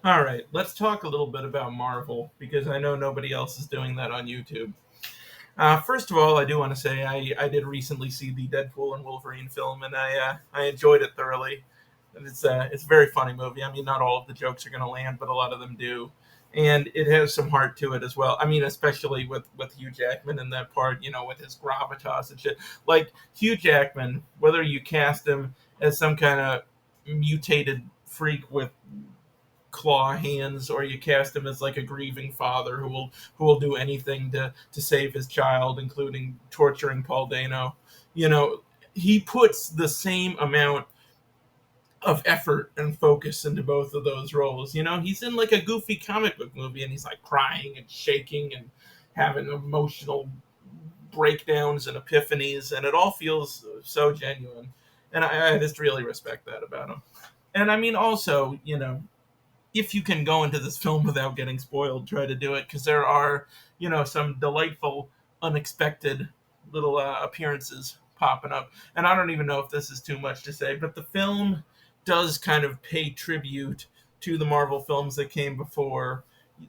All right, let's talk a little bit about Marvel because I know nobody else is doing that on YouTube. First of all, I do want to say I did recently see the Deadpool and Wolverine film, and I enjoyed it thoroughly. And it's a very funny movie. I mean, not all of the jokes are going to land, but a lot of them do, and it has some heart to it as well. I mean, especially with Hugh Jackman in that part, with his gravitas and shit. Like Hugh Jackman, whether you cast him as some kind of mutated freak with claw hands, or you cast him as like a grieving father who will do anything to save his child, including torturing Paul Dano. You know, he puts the same amount of effort and focus into both of those roles. He's in like a goofy comic book movie and he's like crying and shaking and having emotional breakdowns and epiphanies, and it all feels so genuine. And I just really respect that about him. And I mean, also, if you can go into this film without getting spoiled, try to do it, because there are, some delightful, unexpected little appearances popping up. And I don't even know if this is too much to say, but the film does kind of pay tribute to the Marvel films that came before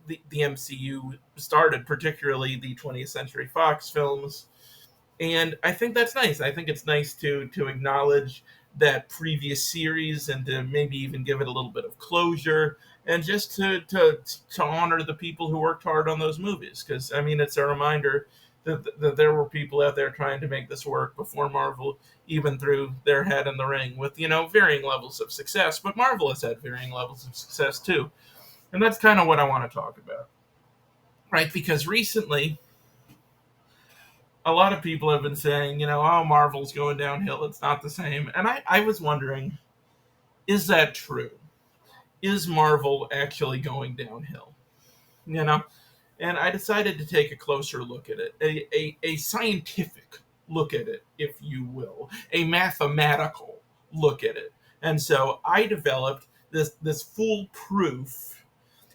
the MCU started, particularly the 20th Century Fox films. And I think that's nice. I think it's nice to acknowledge that previous series and to maybe even give it a little bit of closure, and just to honor the people who worked hard on those movies, because I mean, it's a reminder that there were people out there trying to make this work before Marvel even threw their head in the ring with varying levels of success. But Marvel has had varying levels of success too, and that's kind of what I want to talk about, right? Because recently a lot of people have been saying, oh, Marvel's going downhill. It's not the same. And I was wondering, is that true? Is Marvel actually going downhill? You know? And I decided to take a closer look at it, a scientific look at it, if you will, a mathematical look at it. And so I developed this foolproof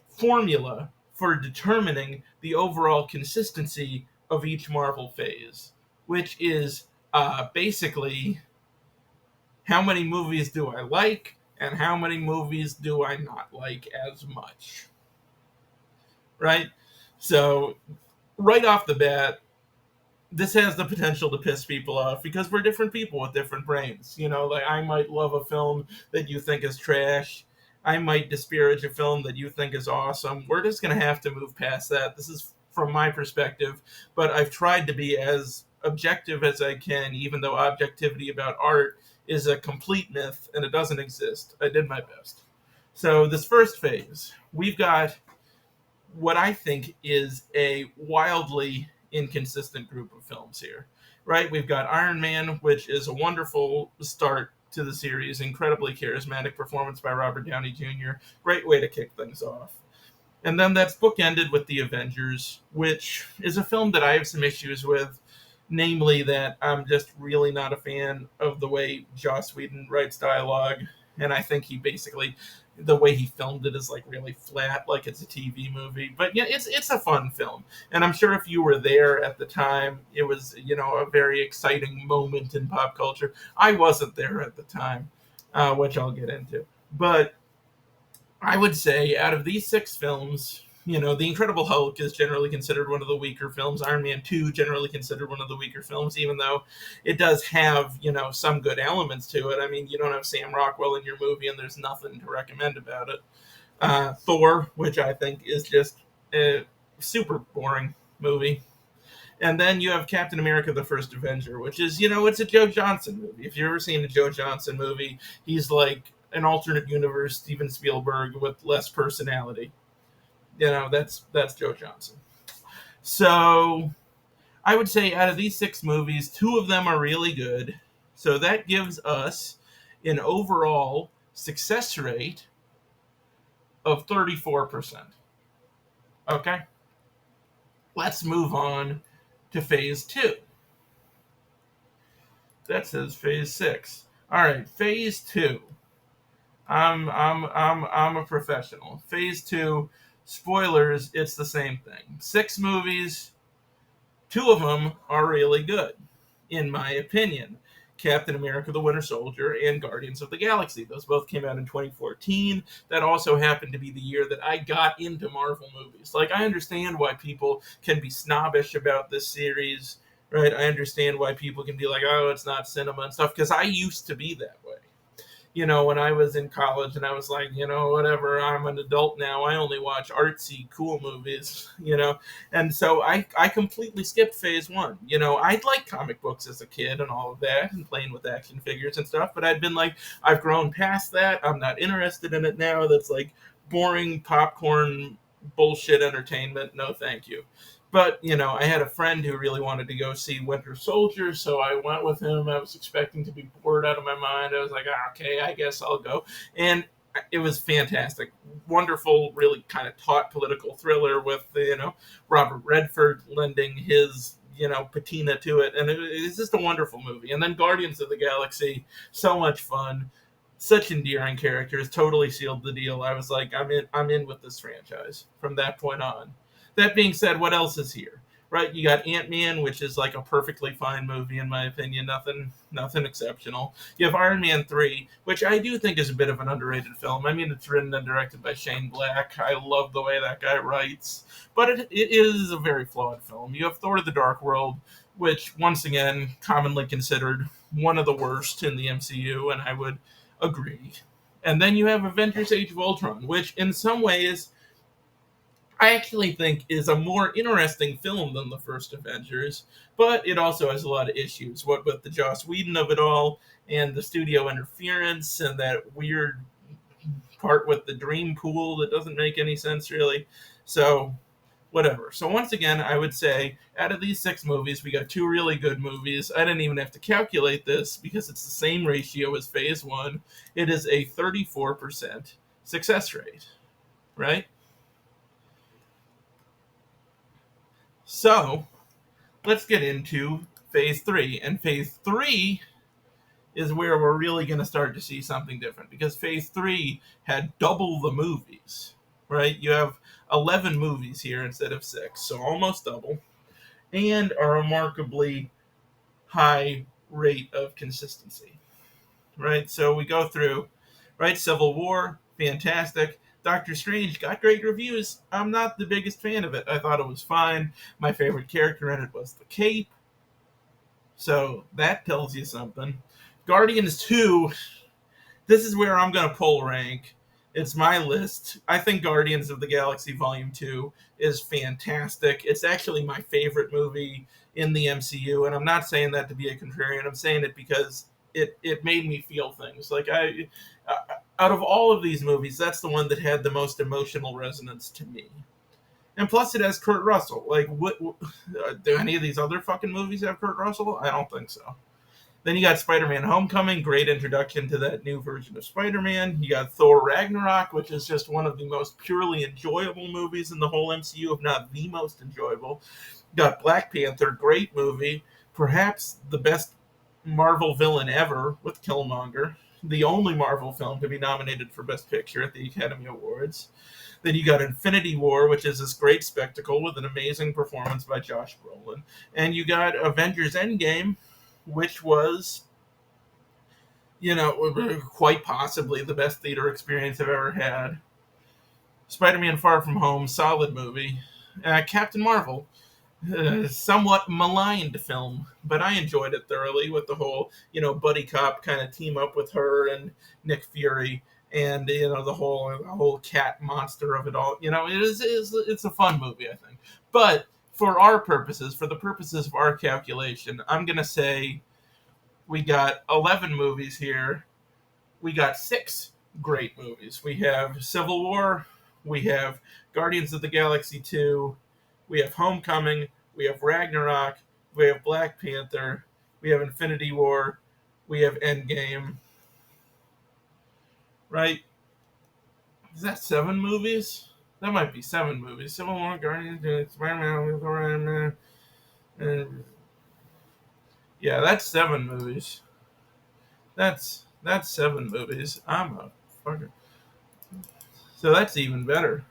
formula for determining the overall consistency of each Marvel phase, which is basically how many movies do I like and how many movies do I not like as much. Right? So, right off the bat, this has the potential to piss people off because we're different people with different brains. Like I might love a film that you think is trash. I might disparage a film that you think is awesome. We're just going to have to move past that. This is from my perspective, but I've tried to be as objective as I can, even though objectivity about art is a complete myth and it doesn't exist. I did my best. So, this first phase, we've got what I think is a wildly inconsistent group of films here, right? We've got Iron Man, which is a wonderful start to the series, incredibly charismatic performance by Robert Downey Jr., great way to kick things off. And then that's bookended with The Avengers, which is a film that I have some issues with, namely that I'm just really not a fan of the way Joss Whedon writes dialogue, and I think he basically, the way he filmed it is like really flat, like it's a TV movie. But yeah, it's a fun film, and I'm sure if you were there at the time, it was a very exciting moment in pop culture. I wasn't there at the time, which I'll get into. But I would say out of these six films, The Incredible Hulk is generally considered one of the weaker films. Iron Man 2 generally considered one of the weaker films, even though it does have, some good elements to it. I mean, you don't have Sam Rockwell in your movie and there's nothing to recommend about it. Thor, which I think is just a super boring movie. And then you have Captain America: The First Avenger, which is, it's a Joe Johnson movie. If you've ever seen a Joe Johnson movie, he's like an alternate universe Steven Spielberg with less personality. That's Joe Johnson. So I would say out of these six movies, two of them are really good. So that gives us an overall success rate of 34%. Okay? Let's move on to phase two. That says phase six. All right, phase two. I'm a professional. Phase two, spoilers, it's the same thing. Six movies, two of them are really good, in my opinion. Captain America the Winter Soldier and Guardians of the Galaxy. Those both came out in 2014. That also happened to be the year that I got into Marvel movies. Like, I understand why people can be snobbish about this series, right? I understand why people can be like, oh, it's not cinema and stuff, because I used to be that way. When I was in college and I was like, whatever, I'm an adult now. I only watch artsy, cool movies, And so I completely skipped phase one. I'd like comic books as a kid and all of that and playing with action figures and stuff, but I'd been like, I've grown past that. I'm not interested in it now. That's like boring popcorn bullshit entertainment. No, thank you. But, I had a friend who really wanted to go see Winter Soldier, so I went with him. I was expecting to be bored out of my mind. I was like, okay, I guess I'll go. And it was fantastic. Wonderful, really kind of taut political thriller with, Robert Redford lending his, patina to it. And it's just a wonderful movie. And then Guardians of the Galaxy, so much fun. Such endearing characters, totally sealed the deal. I was like, I'm in with this franchise from that point on. That being said, what else is here? Right, you got Ant-Man, which is like a perfectly fine movie in my opinion, nothing exceptional. You have Iron Man 3, which I do think is a bit of an underrated film. I mean, it's written and directed by Shane Black. I love the way that guy writes, but it is a very flawed film. You have Thor: The Dark World, which once again commonly considered one of the worst in the MCU, and I would agree. And then you have Avengers: Age of Ultron, which in some ways I actually think is a more interesting film than the first Avengers, but it also has a lot of issues. What with the Joss Whedon of it all, and the studio interference, and that weird part with the dream pool that doesn't make any sense really. So, whatever. So once again, I would say out of these 6 movies, we got 2 really good movies. I didn't even have to calculate this because it's the same ratio as Phase 1. It is a 34% success rate, right? So, let's get into phase 3. And phase 3 is where we're really going to start to see something different because phase 3 had double the movies, right? You have 11 movies here instead of 6, so almost double, and a remarkably high rate of consistency, right? So we go through, right? Civil War, fantastic. Doctor Strange got great reviews. I'm not the biggest fan of it. I thought it was fine. My favorite character in it was the Cape. So that tells you something. Guardians 2, this is where I'm going to pull rank. It's my list. I think Guardians of the Galaxy Volume 2 is fantastic. It's actually my favorite movie in the MCU, and I'm not saying that to be a contrarian. I'm saying it because it made me feel things. Like, out of all of these movies, that's the one that had the most emotional resonance to me. And plus, it has Kurt Russell. Like, what do any of these other fucking movies have Kurt Russell? I don't think so. Then you got Spider-Man Homecoming, great introduction to that new version of Spider-Man. You got Thor Ragnarok, which is just one of the most purely enjoyable movies in the whole MCU, if not the most enjoyable. You got Black Panther, great movie, perhaps the best Marvel villain ever with Killmonger, the only Marvel film to be nominated for Best Picture at the Academy Awards. Then you got Infinity War, which is this great spectacle with an amazing performance by Josh Brolin. And you got Avengers Endgame, which was, quite possibly the best theater experience I've ever had. Spider-Man Far From Home, solid movie. Captain Marvel, somewhat maligned film, but I enjoyed it thoroughly with the whole, buddy cop kind of team up with her and Nick Fury, and the whole cat monster of it all. It's a fun movie, I think. But for our purposes, for the purposes of our calculation, I'm gonna say we got 11 movies here. We got 6 great movies. We have Civil War, we have Guardians of the Galaxy 2, we have Homecoming, we have Ragnarok, we have Black Panther, we have Infinity War, we have Endgame. Right? Is that 7 movies? That might be 7 movies. Civil War, Guardians, Spider-Man, yeah, that's 7 movies. That's 7 movies. I'm a fucker. So that's even better.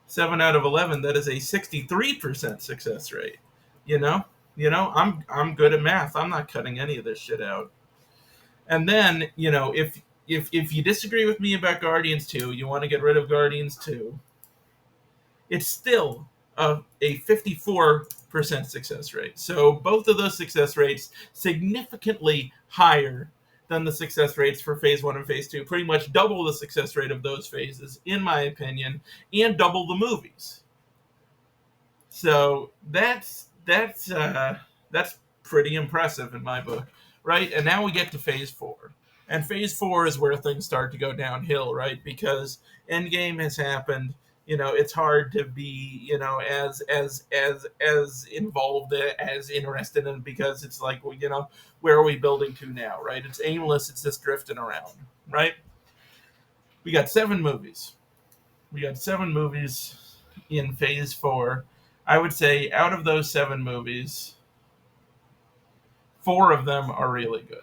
7 out of 11. That is a 63% success rate. You know? I'm good at math. I'm not cutting any of this shit out. And then, if you disagree with me about Guardians 2, you want to get rid of Guardians 2, it's still a 54% success rate. So both of those success rates significantly higher than the success rates for phase 1 and phase 2, pretty much double the success rate of those phases in my opinion, and double the movies. So that's pretty impressive in my book, right? And now we get to phase 4. And phase 4 is where things start to go downhill, right? Because Endgame has happened. It's hard to be, as involved, as interested in, because it's like, well, where are we building to now, right? It's aimless. It's just drifting around, right? We got 7 movies. We got 7 movies in phase 4. I would say out of those 7 movies, 4 of them are really good.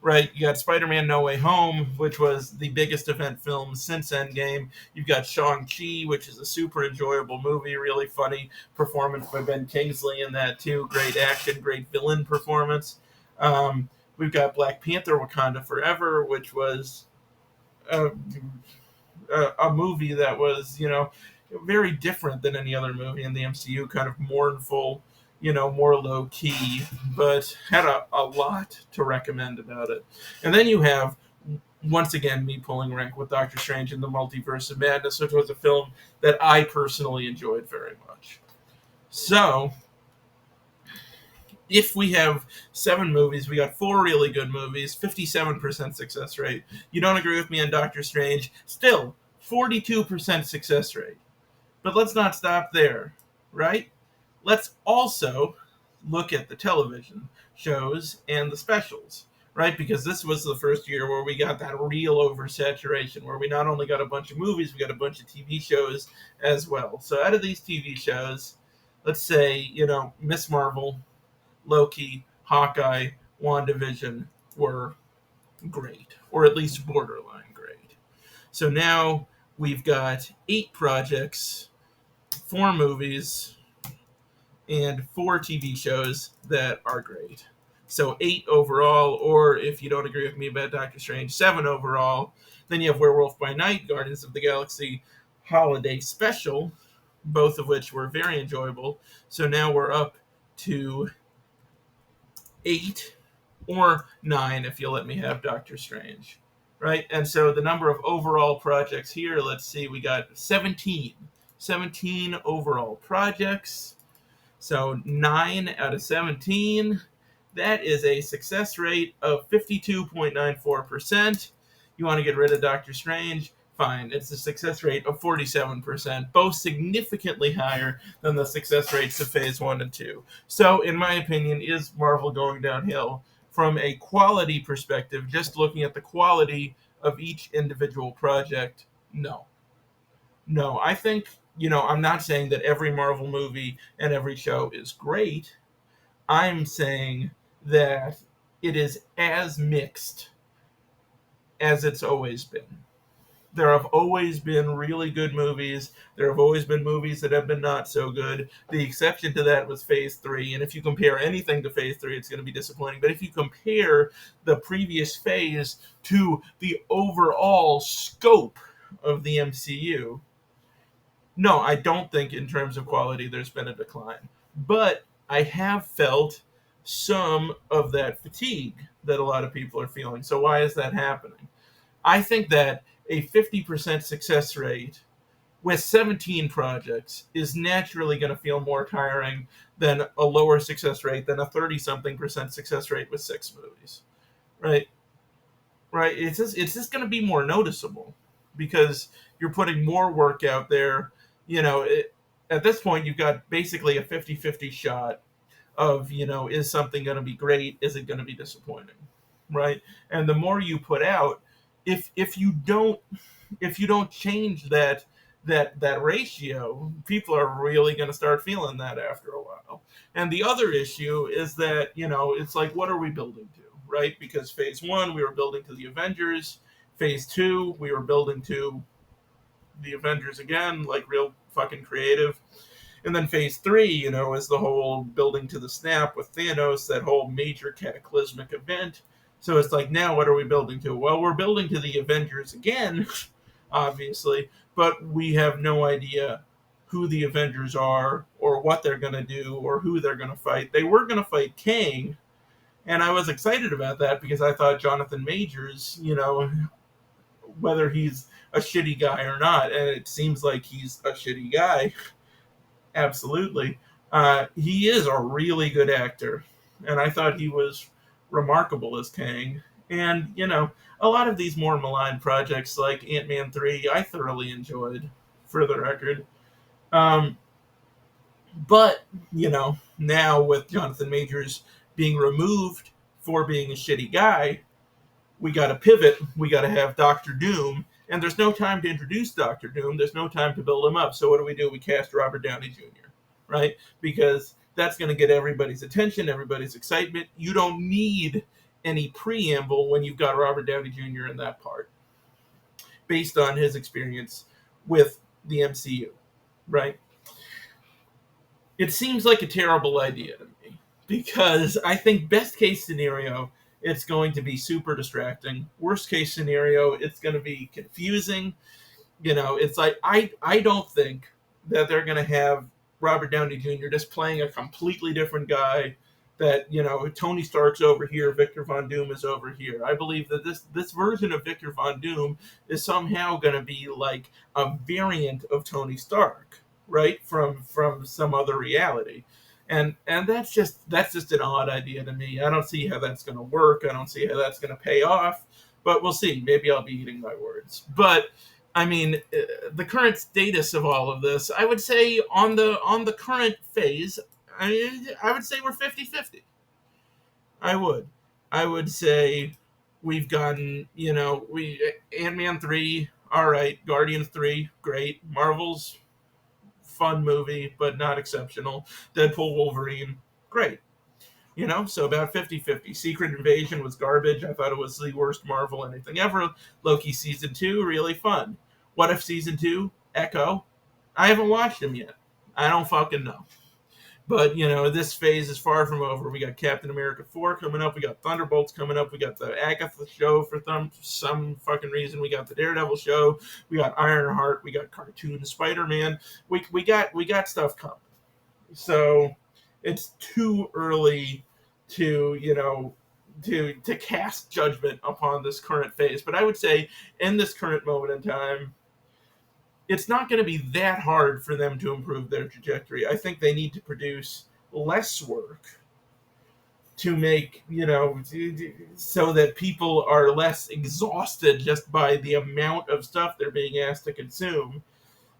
Right, you got Spider-Man: No Way Home, which was the biggest event film since Endgame. You've got Shang-Chi, which is a super enjoyable movie, really funny performance by Ben Kingsley in that too. Great action, great villain performance. We've got Black Panther: Wakanda Forever, which was a, a movie that was, very different than any other movie in the MCU, kind of mournful, more low key, but had a lot to recommend about it. And then you have, once again, me pulling rank with Doctor Strange in the Multiverse of Madness, which was a film that I personally enjoyed very much. So, if we have 7 movies, we got 4 really good movies, 57% success rate. You don't agree with me on Doctor Strange? Still, 42% success rate. But let's not stop there, right? Let's also look at the television shows and the specials, right? Because this was the first year where we got that real oversaturation, where we not only got a bunch of movies, we got a bunch of TV shows as well. So out of these TV shows, let's say, Miss Marvel, Loki, Hawkeye, WandaVision were great, or at least borderline great. So now we've got 8 projects, 4 movies, and 4 TV shows that are great. So 8 overall, or if you don't agree with me about Doctor Strange, 7 overall. Then you have Werewolf by Night, Guardians of the Galaxy Holiday Special, both of which were very enjoyable. So now we're up to 8 or 9 if you let me have Doctor Strange. Right? And so the number of overall projects here, let's see, we got 17. 17 overall projects. So 9 out of 17. That is a success rate of 52.94%. You want to get rid of Doctor Strange? Fine. It's a success rate of 47%, both significantly higher than the success rates of Phase 1 and 2. So, in my opinion, is Marvel going downhill? From a quality perspective, just looking at the quality of each individual project, no. No, I think, I'm not saying that every Marvel movie and every show is great. I'm saying that it is as mixed as it's always been. There have always been really good movies. There have always been movies that have been not so good. The exception to that was Phase 3. And if you compare anything to Phase 3, it's going to be disappointing. But if you compare the previous phase to the overall scope of the MCU, no, I don't think in terms of quality there's been a decline. But I have felt some of that fatigue that a lot of people are feeling. So why is that happening? I think that a 50% success rate with 17 projects is naturally going to feel more tiring than a lower success rate than a 30-something% success rate with 6 movies. Right? Right? It's just going to be more noticeable because you're putting more work out there. At this point, you've got basically a 50-50 shot of, is something going to be great? Is it going to be disappointing? Right? And the more you put out, if you don't change that ratio, people are really going to start feeling that after a while. And the other issue is that, it's like, what are we building to? Right? Because Phase 1, we were building to the Avengers. Phase 2, we were building to the Avengers again, like real fucking creative. And then phase three, is the whole building to the snap with Thanos, that whole major cataclysmic event. So it's like, now what are we building to? Well, we're building to the Avengers again, obviously, but we have no idea who the Avengers are or what they're going to do or who they're going to fight. They were going to fight Kang, and I was excited about that because I thought Jonathan Majors, whether he's a shitty guy or not, and it seems like he's a shitty guy, absolutely. He is a really good actor, and I thought he was remarkable as Kang. And, a lot of these more maligned projects like Ant-Man 3, I thoroughly enjoyed, for the record. Um, but, now with Jonathan Majors being removed for being a shitty guy, we got to pivot. We got to have Doctor Doom, and there's no time to introduce Doctor Doom. There's no time to build him up. So what do? We cast Robert Downey Jr., right? Because that's going to get everybody's attention, everybody's excitement. You don't need any preamble when you've got Robert Downey Jr. in that part, based on his experience with the MCU, right? It seems like a terrible idea to me because I think best case scenario, it's going to be super distracting. Worst case scenario, it's going to be confusing. It's like I don't think that they're going to have Robert Downey Jr. just playing a completely different guy. That Tony Stark's over here, Victor Von Doom is over here. I believe that this version of Victor Von Doom is somehow going to be like a variant of Tony Stark, right, from some other reality. And that's just an odd idea to me. I don't see how that's going to work. I don't see how that's going to pay off. But we'll see. Maybe I'll be eating my words. But I mean, the current status of all of this, I would say on the current phase, I would say we're 50-50. I would. I would say we've gotten, we Ant-Man 3, all right, Guardians 3, great. Marvel's fun movie, but not exceptional. Deadpool, Wolverine, great. So about 50-50. Secret Invasion was garbage. I thought it was the worst Marvel anything ever. Loki Season 2, really fun. What If Season 2, Echo. I haven't watched them yet. I don't fucking know. But, this phase is far from over. We got Captain America 4 coming up. We got Thunderbolts coming up. We got the Agatha show for some fucking reason. We got the Daredevil show. We got Ironheart. We got cartoon Spider-Man. We got stuff coming. So it's too early to, to cast judgment upon this current phase. But I would say in this current moment in time, it's not going to be that hard for them to improve their trajectory. I think they need to produce less work to make, so that people are less exhausted just by the amount of stuff they're being asked to consume.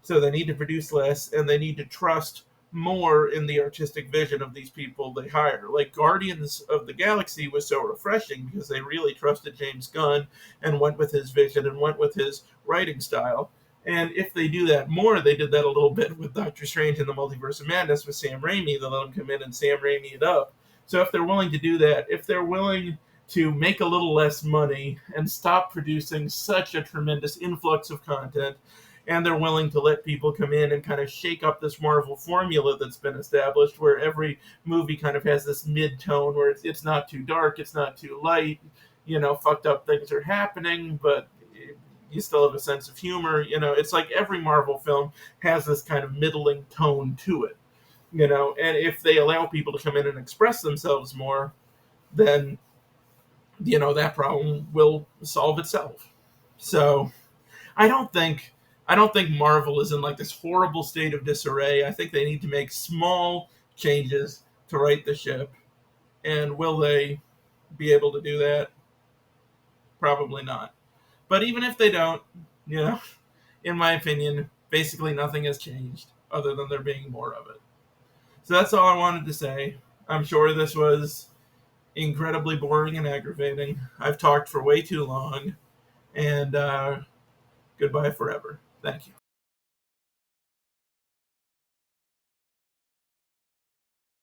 So they need to produce less, and they need to trust more in the artistic vision of these people they hire. Like Guardians of the Galaxy was so refreshing because they really trusted James Gunn and went with his vision and went with his writing style. And if they do that more, they did that a little bit with Doctor Strange and the Multiverse of Madness with Sam Raimi. They let him come in and Sam Raimi it up. So if they're willing to do that, if they're willing to make a little less money and stop producing such a tremendous influx of content, and they're willing to let people come in and kind of shake up this Marvel formula that's been established, where every movie kind of has this mid-tone where it's not too dark, it's not too light, fucked up things are happening, but you still have a sense of humor. It's like every Marvel film has this kind of middling tone to it. And if they allow people to come in and express themselves more, then, that problem will solve itself. So I don't think Marvel is in like this horrible state of disarray. I think they need to make small changes to right the ship. And will they be able to do that? Probably not. But even if they don't, in my opinion, basically nothing has changed other than there being more of it. So that's all I wanted to say. I'm sure this was incredibly boring and aggravating. I've talked for way too long. And goodbye forever. Thank you.